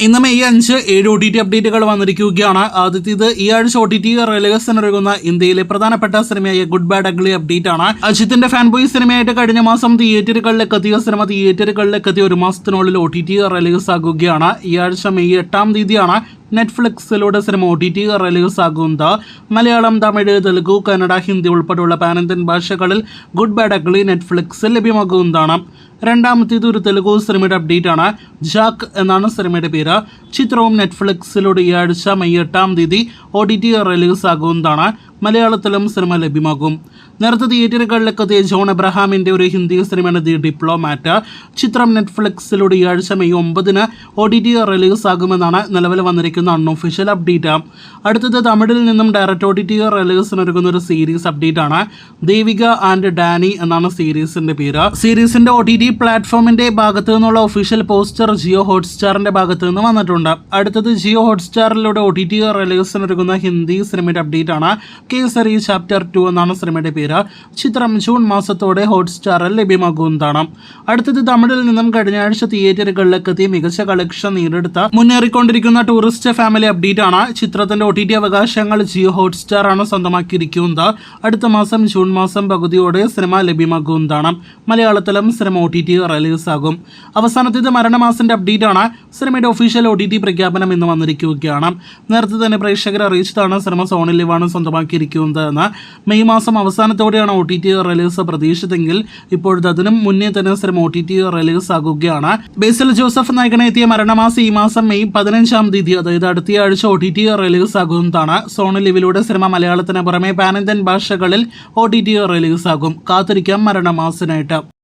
ഇന്ന് May 5 7 OTT അപ്ഡേറ്റുകൾ വന്നിരിക്കുകയാണ്. ആദ്യത്തേത് ഈ ആഴ്ച OTT റിലീസിനൊരുങ്ങുന്ന ഇന്ത്യയിലെ പ്രധാനപ്പെട്ട സിനിമയായ ഗുഡ് ബാഡ് അഗ്ലി അപ്ഡേറ്റ് ആണ്. അജിത്തിന്റെ ഫാൻ ബോയ് സിനിമയായിട്ട് കഴിഞ്ഞ മാസം തിയേറ്ററുകളിലേക്ക് എത്തിയ സിനിമ തിയേറ്ററുകളിലേക്ക് എത്തിയ ഒരു മാസത്തിനുള്ളിൽ OTT റിലീസ് ആകുകയാണ്. ഈ ആഴ്ച മെയ് 8 തീയതിയാണ് നെറ്റ്ഫ്ലിക്സിലൂടെ സിനിമ OTT റിലീസ് ആകുന്നത്. മലയാളം, തമിഴ്, തെലുഗു, കന്നഡ, ഹിന്ദി ഉൾപ്പെടെയുള്ള പാൻ ഇന്ത്യൻ ഭാഷകളിൽ ഗുഡ് ബാഡ് അഗ്ലി നെറ്റ്ഫ്ലിക്സിൽ ലഭ്യമാകുന്നതാണ്. രണ്ടാമത്തേത് ഒരു തെലുഗു സിനിമയുടെ അപ്ഡേറ്റ് ആണ്. ജാക്ക് എന്നാണ് സിനിമയുടെ പേര്. ചിത്രവും നെറ്റ്ഫ്ലിക്സിലൂടെ ഈ ആഴ്ച മെയ് 8 തീയതി OTT റിലീസ് ആകുന്നതാണ്. മലയാളത്തിലും സിനിമ ലഭ്യമാകും. നേരത്തെ തിയേറ്ററുകളിലേക്ക് എത്തിയ ജോൺ എബ്രഹാമിന്റെ ഒരു ഹിന്ദി സിനിമയാണ് ദി ഡിപ്ലോമാറ്റ്. ചിത്രം നെറ്റ്ഫ്ലിക്സിലൂടെ ഈ ആഴ്ച മെയ് 9 OTT റിലീസ് ആകുമെന്നാണ് നിലവിൽ വന്നിരിക്കുന്ന അൺഒഫീഷ്യൽ അപ്ഡേറ്റ്. അടുത്തത് തമിഴിൽ നിന്നും ഡയറക്റ്റ് OTT റിലീസിനൊരുങ്ങുന്ന ഒരു സീരീസ് അപ്ഡേറ്റ് ആണ്. ദേവിക ആൻഡ് ഡാനി എന്നാണ് സീരീസിന്റെ പേര്. സീരീസിന്റെ OTT പ്ലാറ്റ്ഫോമിന്റെ ഭാഗത്തു നിന്നുള്ള ഒഫീഷ്യൽ പോസ്റ്റർ ജിയോ ഹോട്ട്സ്റ്റാറിന്റെ ഭാഗത്തു നിന്ന് വന്നിട്ടുണ്ട്. അടുത്തത് ജിയോ ഹോട്ട്സ്റ്റാറിലൂടെ OTT റിലീസിനൊരുങ്ങുന്ന ഹിന്ദി സിനിമയുടെ അപ്ഡേറ്റ് ആണ്. കേസരി ചാപ്റ്റർ 2 എന്നാണ് സിനിമയുടെ പേര്. ചിത്രം ജൂൺ മാസത്തോടെ ഹോട്ട്സ്റ്റാറിൽ ലഭ്യമാകുന്നതാണ്. അടുത്തത് തമിഴിൽ നിന്നും കഴിഞ്ഞ ആഴ്ച തിയേറ്ററുകളിലേക്ക് എത്തി മികച്ച കളക്ഷൻ നേടിയെടുത്ത മുന്നേറിക്കൊണ്ടിരിക്കുന്ന ടൂറിസ്റ്റ് ഫാമിലി അപ്ഡേറ്റ് ആണ്. ചിത്രത്തിന്റെ OTT അവകാശങ്ങൾ ജിയോ ഹോട്ട്സ്റ്റാർ ആണ് സ്വന്തമാക്കിയിരിക്കുന്നത്. അടുത്ത മാസം ജൂൺ മാസം പകുതിയോടെ സിനിമ ലഭ്യമാകുന്നതാണ്. മലയാളത്തിലും സിനിമ OTT റിലീസ് ആകും. അവസാനത്തേത് മരണമാസന്റെ അപ്ഡേറ്റ് ആണ്. സിനിമയുടെ ഒഫീഷ്യൽ OTT പ്രഖ്യാപനം ഇന്ന് വന്നിരിക്കുകയാണ്. നേരത്തെ തന്നെ പ്രേക്ഷകർ അറിയിച്ചതാണ് സിനിമ സോണി ലിവാണ് സ്വന്തമാക്കിയിരിക്കുന്നത് എന്ന്. മെയ് മാസം അവസാനത്തോടെയാണ് OTT റിലീസ് പ്രതീക്ഷിച്ചതെങ്കിൽ ഇപ്പോഴത്തെ അതിനും മുന്നേ തന്നെ സിനിമ OTT റിലീസ് ആകുകയാണ്. ബേസിൽ ജോസഫ് നായകനെ എത്തിയ മരണമാസം ഈ മാസം മെയ് 15 തീയതി, അതായത് അടുത്ത ആഴ്ച OTT റിലീസ് ആകുന്നതാണ്. സോണി ലിവിലൂടെ സിനിമ മലയാളത്തിന് പുറമെ പാൻ ഇന്ത്യൻ ഭാഷകളിൽ OTT റിലീസ് ആകും. കാത്തിരിക്കാം മരണമാസനായിട്ട്.